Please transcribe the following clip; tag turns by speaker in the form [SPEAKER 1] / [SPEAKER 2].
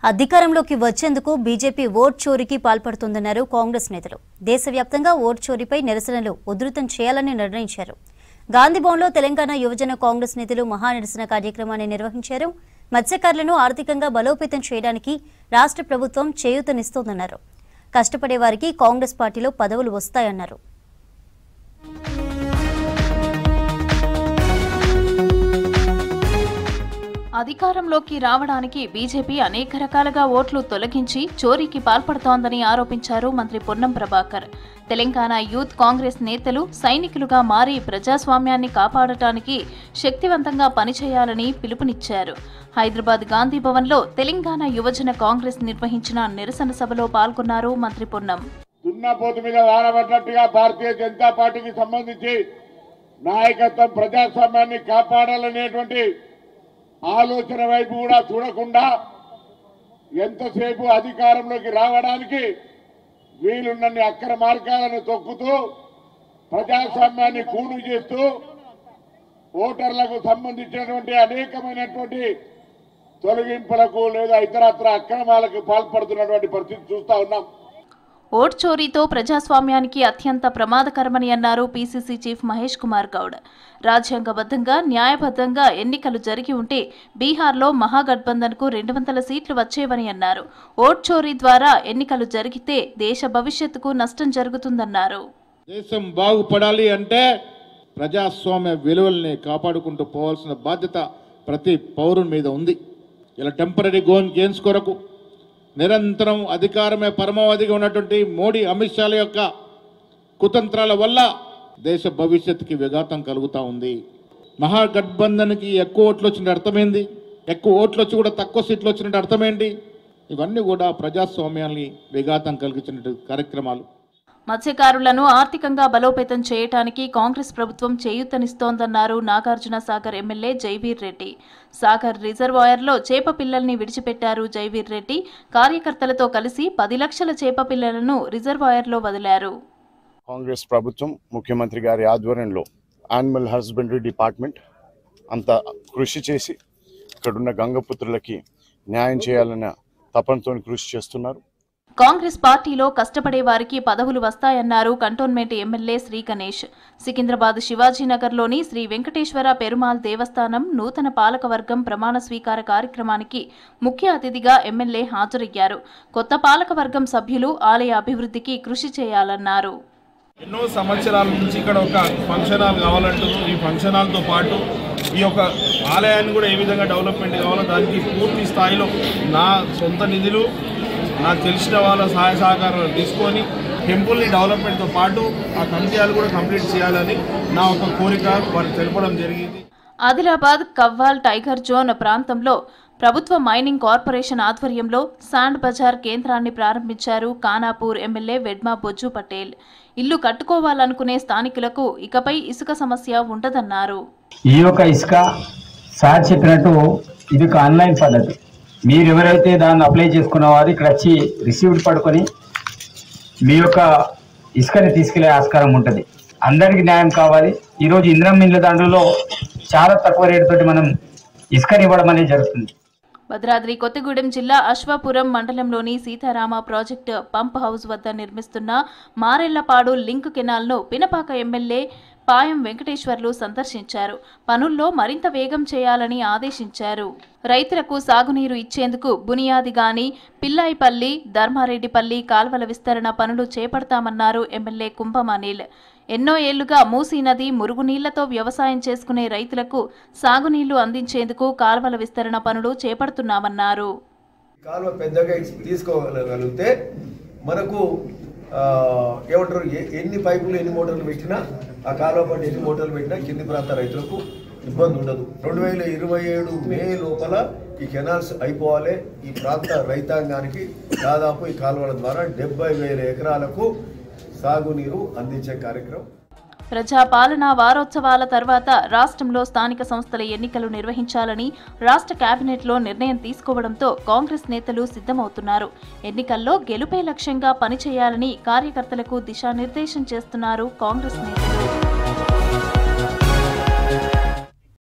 [SPEAKER 1] అధికారంలోకి వచ్చేందుకు BJP vote చోరీకి పాల్పడుతుందన్నారు కాంగ్రెస్ నేతలు. దేశవ్యాప్తంగా ఓట్ చోరీపై నిరసనలు ఉధృతం చేయాలని నిర్ణయించారు. గాంధీభవన్లో తెలంగాణ యువజన కాంగ్రెస్ నేతలు మహా నిరసన కార్యక్రమాన్ని నిర్వహించారు. మత్స్యకారులను ఆర్థికంగా బలోపేతం చేయడానికి రాష్ట్ర ప్రభుత్వం చేయూతనిస్తోందన్నారు. కష్టపడే వారికి కాంగ్రెస్ పార్టీలో పదవులు వస్తాయన్నారు.
[SPEAKER 2] అధికారంలోకి రావడానికి బీజేపీ అనేక రకాలుగా ఓట్లు తొలగించి చోరీకి పాల్పడుతోందని ఆరోపించారు మంత్రి పొన్నం ప్రభాకర్. తెలంగాణ యూత్ కాంగ్రెస్ నేతలు సైనికులుగా మారి ప్రజాస్వామ్యాన్ని కాపాడటానికి శక్తివంతంగా పనిచేయాలని పిలుపునిచ్చారు. హైదరాబాద్ గాంధీ భవన్లో తెలంగాణ యువజన కాంగ్రెస్ నిర్వహించిన నిరసన సభలో పాల్గొన్నారు మంత్రి పొన్నం.
[SPEAKER 3] దున్నపోతు మీద వానబడ్డట్టుగా భారతీయ జనతా పార్టీకి సంబంధించి నాయకత్వం ప్రజాస్వామ్యాన్ని కాపాడాలనేటువంటి ఆలోచన వైపు కూడా చూడకుండా ఎంతసేపు అధికారంలోకి రావడానికి వీలున్నన్ని అక్రమ మార్గాలను తొక్కుతూ ప్రజాస్వామ్యాన్ని కూడు చేస్తూ ఓటర్లకు సంబంధించినటువంటి అనేకమైనటువంటి తొలగింపులకు లేదా ఇతరత్ర అక్రమాలకు పాల్పడుతున్నటువంటి పరిస్థితి చూస్తా ఉన్నాం.
[SPEAKER 2] ఓట్ చోరీతో ప్రజాస్వామ్యానికి అత్యంత ప్రమాదకరమని అన్నారు పీసీసీ చీఫ్ మహేష్ కుమార్ గౌడ్. రాజ్యాంగబద్ధంగా న్యాయబద్ధంగా ఎన్నికలు జరిగి ఉంటే బీహార్లో మహాగఠబంధన్కు 200 సీట్లు వచ్చేవని అన్నారు. ఓట్ చోరీ ద్వారా ఎన్నికలు జరిగితే దేశ భవిష్యత్తుకు నష్టం జరుగుతుందన్నారు.
[SPEAKER 4] దేశం బాగుపడాలి అంటే ప్రజాస్వామ్య విలువల్ని కాపాడుకుంటూ పోవాల్సిన బాధ్యత ప్రతి పౌరుని మీద ఉంది. ఇలా టెంపరీ గెయిన్స్ కొరకు నిరంతరం అధికారమే పరమావధిగా ఉన్నటువంటి మోడీ అమిత్ షాల యొక్క కుతంత్రాల వల్ల దేశ భవిష్యత్తుకి విఘాతం కలుగుతూ ఉంది. మహాగఠబంధన్కి ఎక్కువ ఓట్లు వచ్చినట్టు అర్థమైంది, ఎక్కువ ఓట్లు వచ్చి కూడా తక్కువ సీట్లు వచ్చినట్టు అర్థమైంది. ఇవన్నీ కూడా ప్రజాస్వామ్యాన్ని విఘాతం కలిగించినట్టు కార్యక్రమాలు.
[SPEAKER 2] మత్స్యకారులను ఆర్థికంగా బలోపేతం చేయడానికి కాంగ్రెస్ ప్రభుత్వం చేయూతనిస్తోందన్నారు నాగార్జున సాగర్ ఎమ్మెల్యే జైవీర్ రెడ్డి. సాగర్ రిజర్వాయర్లో చేప పిల్లల్ని విడిచిపెట్టారు జైవీర్ రెడ్డి. కార్యకర్తలతో కలిసి 10 లక్షల చేప పిల్లలను రిజర్వాయర్లో వదిలారు.
[SPEAKER 5] కాంగ్రెస్ ప్రభుత్వం ముఖ్యమంత్రి గారి ఆధ్వర్యంలో యానిమల్ హస్బెండరీ డిపార్ట్మెంట్ అంత కృషి చేసి ఇక్కడున్న గంగపుత్రులకి న్యాయం చేయాలన్న తపనతో కృషి చేస్తున్నారు.
[SPEAKER 2] కాంగ్రెస్ పార్టీలో కష్టపడే వారికి పదవులు వస్తాయన్నారు కంటోన్మెంట్ ఎమ్మెల్యే శ్రీ గణేష్. సికింద్రాబాద్ శివాజీనగర్లోని శ్రీ వెంకటేశ్వర పెరుమాళ్ దేవస్థానం నూతన పాలకవర్గం ప్రమాణ స్వీకార కార్యక్రమానికి ముఖ్య అతిథిగా ఎమ్మెల్యే హాజరయ్యారు. కొత్త పాలకవర్గం సభ్యులు ఆలయ అభివృద్ధికి కృషి చేయాలన్నారు.
[SPEAKER 6] ఎన్నో సంవత్సరాల నుంచి ఇక్కడ ఒక ఫంక్షన్ హాల్ కావాలంటున్నారు. ఈ ఫంక్షన్ హాల్తో పాటు ఈ యొక్క ఆలయాన్ని కూడా ఏ విధంగా డెవలప్మెంట్ కావాలో దానికి పూర్తి స్థాయిలో నా సొంత నిధులు, నాకు తెలిసిన వాళ్ళ సహాయ సహకారాలు తీసుకొని టెంపుల్ని డెవలప్మెంట్తో పాటు ఆ కమిటీలు కూడా కంప్లీట్ చేయాలని నా ఒక కోరిక వారికి తెలపడం జరిగింది.
[SPEAKER 2] ఆదిలాబాద్ కవ్వాల్ టైగర్ జోన్ ప్రాంతంలో ప్రభుత్వ మైనింగ్ కార్పొరేషన్ ఆధ్వర్యంలో శాండ్ బజార్ కేంద్రాన్ని ప్రారంభించారు ఖానాపూర్ ఎమ్మెల్యే వెడ్మా బొజ్జు పటేల్. ఇల్లు కట్టుకోవాలనుకునే స్థానికులకు ఇకపై ఇసుక సమస్య ఉండదన్నారు.
[SPEAKER 7] ఈ యొక్క ఇసుక సార్ చెప్పినట్టు ఇది ఒక ఆన్లైన్ పద్ధతి. మీరు ఎవరైతే దాన్ని అప్లై చేసుకున్న వారు ఇక్కడ వచ్చి రిసీవ్డ్ పడుకొని మీ యొక్క ఇసుకని తీసుకెళ్లే ఆస్కారం ఉంటుంది. అందరికి న్యాయం కావాలి. ఈరోజు ఇంద్రం మిల్ల దాంట్లో చాలా తక్కువ రేటు తోటి మనం ఇసుకని ఇవ్వడం అనేది జరుగుతుంది.
[SPEAKER 2] భద్రాద్రి కొత్తగూడెం జిల్లా అశ్వాపురం మండలంలోని సీతారామ ప్రాజెక్టు పంప్ హౌస్ వద్ద నిర్మిస్తున్న మారెళ్లపాడు లింక్ కెనాల్ను పినపాక ఎమ్మెల్యే పాయం వెంకటేశ్వర్లు సందర్శించారు. పనుల్లో మరింత వేగం చేయాలని ఆదేశించారు. రైతులకు సాగునీరు ఇచ్చేందుకు బునియాదిగాని, పిల్లాయిపల్లి, ధర్మారెడ్డిపల్లి కాల్వల విస్తరణ పనులు చేపడతామన్నారు ఎమ్మెల్యే కుంభం అనిల్. ఎన్నో ఏళ్లుగా మూసీ నది మురుగునీళ్లతో వ్యవసాయం చేసుకునే రైతులకు సాగునీళ్లు అందించేందుకు కాల్వల విస్తరణ పనులు చేపడుతున్నామన్నారు.
[SPEAKER 8] కాల్వ పెద్దగా తీసుకోగలిగితే మనకు ఏమంటారు, ఎన్ని పైపులు ఎన్ని మోటార్లు పెట్టినా ఆ కాలువ పట్టి ఎన్ని మోటార్లు పెట్టినా కింది ప్రాంత రైతులకు ఇబ్బంది ఉండదు. 2027 మే లోపల ఈ కెనాల్స్ అయిపోవాలి. ఈ ప్రాంత రైతాంగానికి దాదాపు ఈ కాలువల ద్వారా 70,000 ఎకరాలకు సాగునీరు అందించే కార్యక్రమం.
[SPEAKER 2] ప్రజాపాలనా వారోత్సవాల తర్వాత రాష్ట్రంలో స్థానిక సంస్థల ఎన్నికలు నిర్వహించాలని రాష్ట్ర కేబినెట్లో నిర్ణయం తీసుకోవడంతో కాంగ్రెస్ నేతలు సిద్ధమవుతున్నారు. ఎన్నికల్లో గెలుపే లక్ష్యంగా పనిచేయాలని కార్యకర్తలకు దిశానిర్దేశం చేస్తున్నారు కాంగ్రెస్ నేతలు.